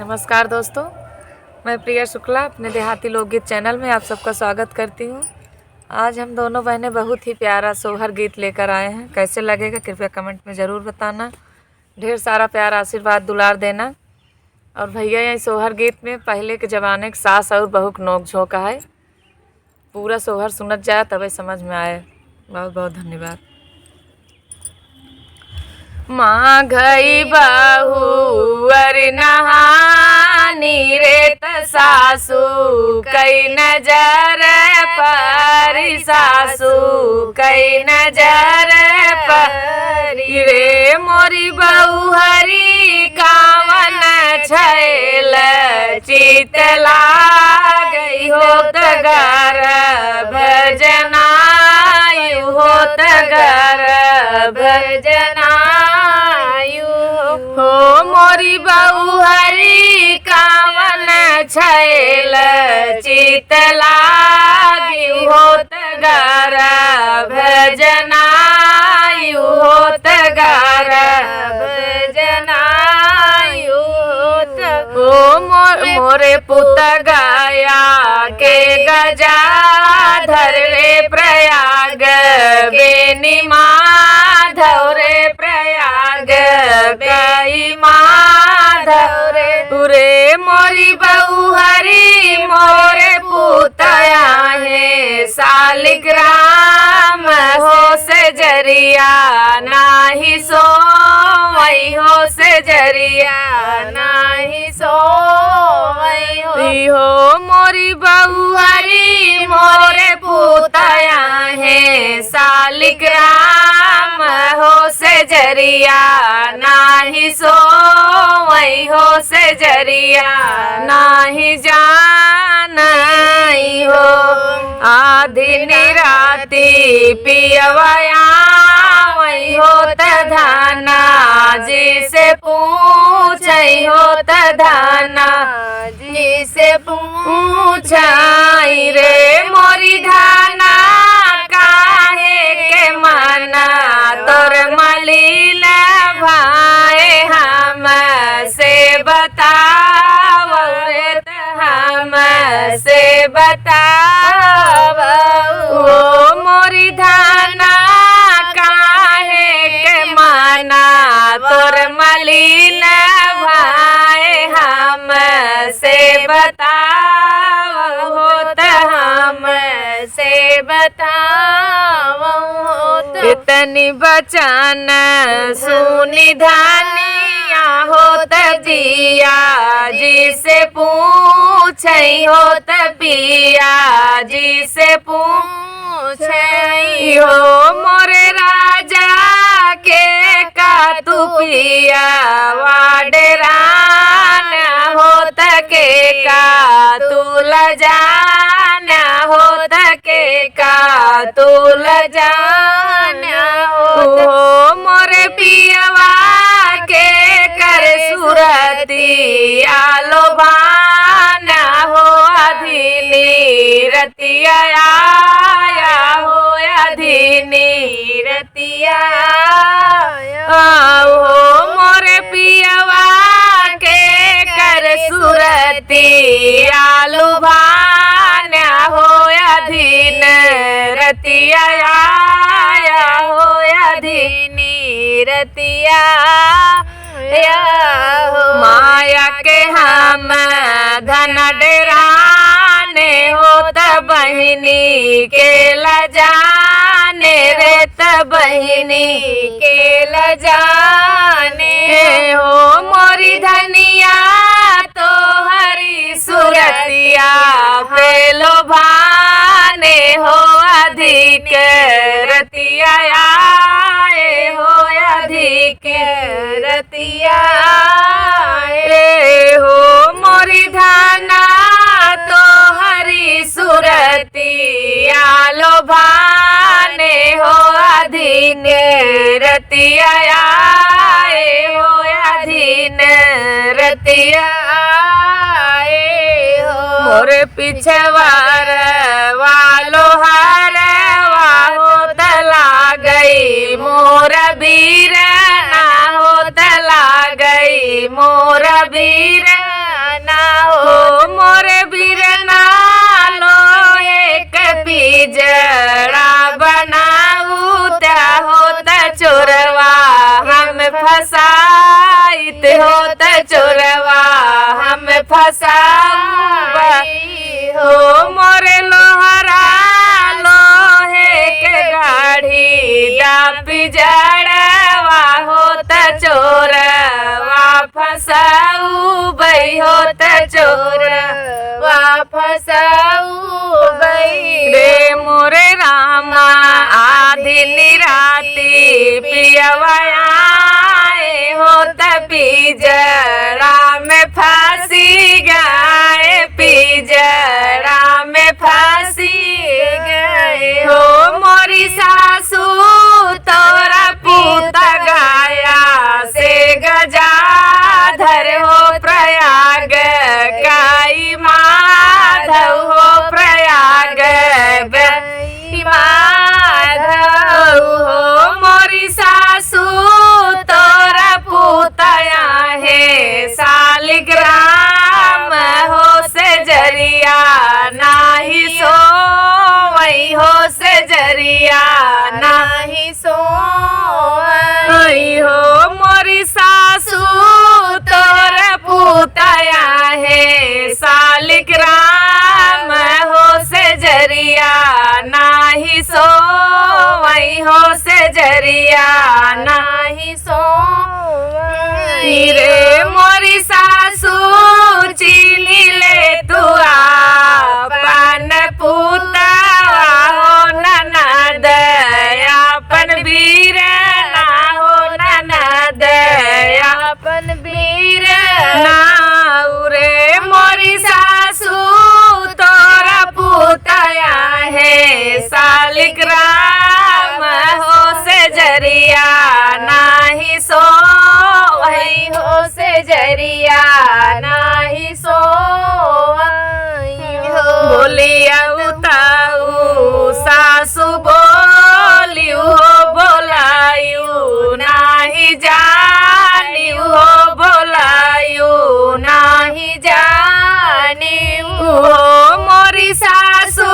नमस्कार दोस्तों, मैं प्रिया शुक्ला अपने देहाती लोकगीत चैनल में आप सबका स्वागत करती हूँ। आज हम दोनों बहनें बहुत ही प्यारा सोहर गीत लेकर आए हैं। कैसे लगेगा कृपया कमेंट में ज़रूर बताना। ढेर सारा प्यार आशीर्वाद दुलार देना। और भैया यही सोहर गीत में पहले के ज़माने के सास और बहू के नोक झोंक है। पूरा सोहर सुनत जाए तभी समझ में आए। बहुत बहुत धन्यवाद। माँ गई बहुअर नहानी रे त सासू कई नजर परी सासू कई नजर परी रे मोरी बहुहरी कावन छैल चित लागई होत गर्भ जनायु होत गर्भ जनायु हो मोरी बहुहरी कावन छैल चित लागयु होत गर्भ जनायु होत गर्भ जनायु हो मोरे पुत गया के गजा धर रे प्रयाग बेनी माधव रे प्रयाग गई माधव रे मोरी बहुहरी मोरे पुतया है सालिग्राम हो से जरिया नाही सो वही हो से जरिया नाही सो वही हो मोरी बहुहरी मोरे पुतया है सालिग्राम हो से जरिया नाही सो वही हो से जरिया नाही जानई हो आधी निराती पियवया वही हो तधाना जिसे पूछई हो तधाना जिसे पूछाई रे मोरी धाना काहे के माना तोर मलिन भाई हम से बताव रे हम से बताव ओ मोरी धाना काहे के माना तोर मलिन भाई हम से बताव होत हम से बताव इतनी बचन सुनी धानिया होत जिया जिसे पूछई होत पिया जिसे पूछई हो मोरे राजा के का तू पिया वाडरान होत के का तू लजाना होत के का तू लजाना हो मोरे पियवा के कर सुरती आलो बाना हो अधीनी रतिया आया हो अधीनी रतिया हो मोरे पियवा के कर सुरती आलू भाना हो अधीन रतिया आया हो अधीनी रतिया माया के हम धन डराने होत बहिनी के लजाने रे त बहिनी के लजाने हो मोरी धनिया तो हरी सुरतिया पे लोभाने हो अधिक रतिया आए हो अधिक रतिया हो मोरी धाना तो हरी सुरतिया लोभाने हो अधीन रतिया आए हो अधीन रतिया हो मोरे पिछवार वालो हर वाहो तला गई मोर बीर ना हो तला गई मोर बीर ना हो मोरे बिरना लोहे के पिजड़ा बनाऊ त्या होता चोरवा हम फसाइत होता चोरवा हम फसाई हो मोरे लोहरा लोहे के गाढ़ी डापी जड़वा होता चोरवा फसाऊ बई होता चोरवा फसाऊ बई रे मोरे रामा आधी निराती पियवा आए होता पिजड़ा में फांसी गए पिजड़ा में फांसी गए हो मोरी सासू तोरा पूता गाया से गजाधर हो प्रयाग काई माधव हो प्रयाग माधव हो मोरी सासू तोरा पूतया है सालिग्राम हो से जरिया नाही सो वही हो से जरिया नाही सो वही हो मोरी सासू तोरा पूतया है सालिग्राम हो से जरिया नाही सो वही हो से जरिया नाही सो रे मोरी सासू चीनी ले तू पान पूता हो ननद अपन वीर ना हो ननद अपन वीर ना रे मोरी सासू तोरा पूतया है सालिग्राम हो से जरिया नाही सो वही हो से जरिया नाही सो बोलिया उताऊ सासू बोलियो बोलायू नाही जानियो बोलायू नाही जानियो मोरी सासू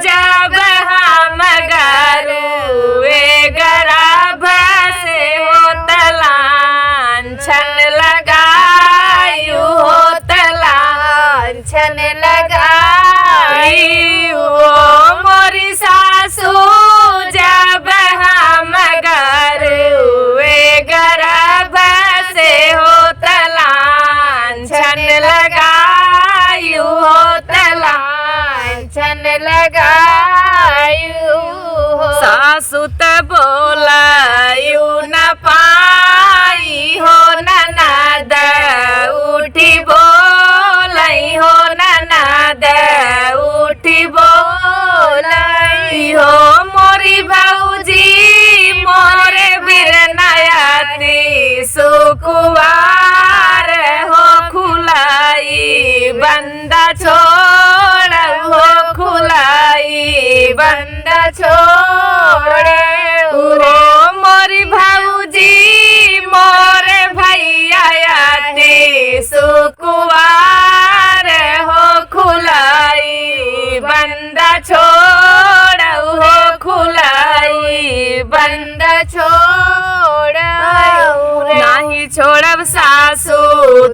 जब हम गरुए गराभ से हो तलांछन लगायू हो तलांछन लगायू मोरी सासू जब हम गरुए गराभ से हो तलांछन लगायू हो तलांछन लगायू सासू त बोलायू न पाई हो ननद उठी बोलाई हो ननद उठी बोलाई हो मोरी भौजी मोरे बिरनायाती सुकुवार हो खुलाई बंदा छोड़ हो खुलाई बंदा छोड़ हो मोरी भौजी मोरे भैया आती सुकुवार हो खुलाई बंदा छोड़ हो खुलाई बंदा छोड़ नाही छोड़ब सासू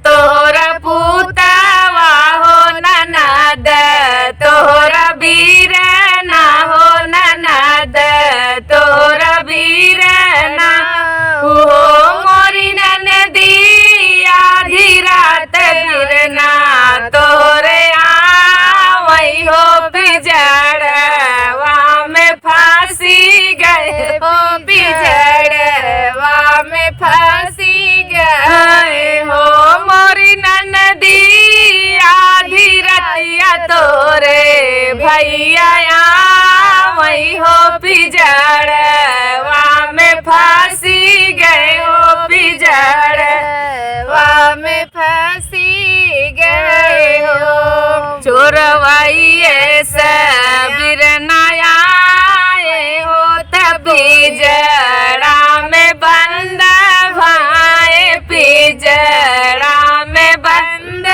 तोरा पूतावा हो ननद तोरा वीर ना हो ननद तोरा वीर ना हो मोरी ननदी आधी रात बिरना तोरे आवई हो पिजड़वा में फांसी गए हो पिजड़वा में फांसी गए हो मोरी ननदी आधी रतिया तोरे भैया आवई हो पिजड़वा में फांसी गए हो पिजड़वा में फांसी गए हो चोरवाई ऐसा बिरनाया हो तभी जड़ा में बंद भाई पिजड़ा में बंद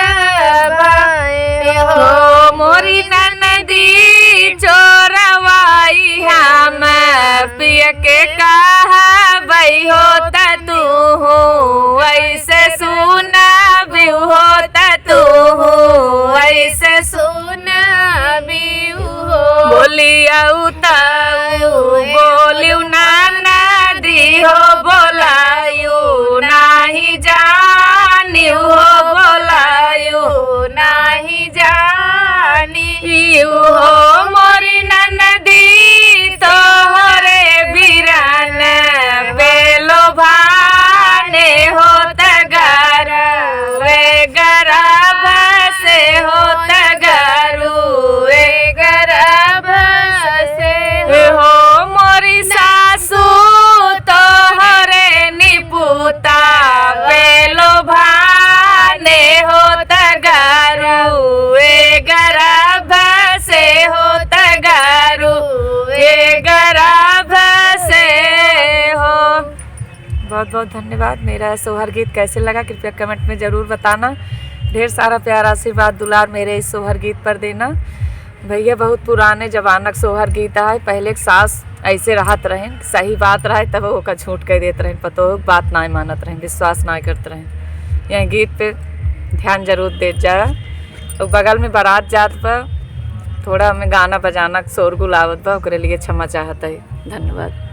रुए गर्भ से हो। बहुत बहुत धन्यवाद। मेरा सोहर गीत कैसे लगा कृपया कमेंट में ज़रूर बताना। ढेर सारा प्यार आशीर्वाद दुलार मेरे इस सोहर गीत पर देना। भैया बहुत पुराने जमानक सोहर गीत है। पहले एक सास ऐसे रहत रहें, सही बात रहे तब वो का छूट कर देते रहें, पतो बात ना मानत रहें, विश्वास ना करते रहें। यह गीत पे ध्यान जरूर दे जा। और बगल में बारात जात पर थोड़ा हमें गाना बजाना शोरगुल आवत बा, ओकरे लिए क्षमा चाहत है। धन्यवाद।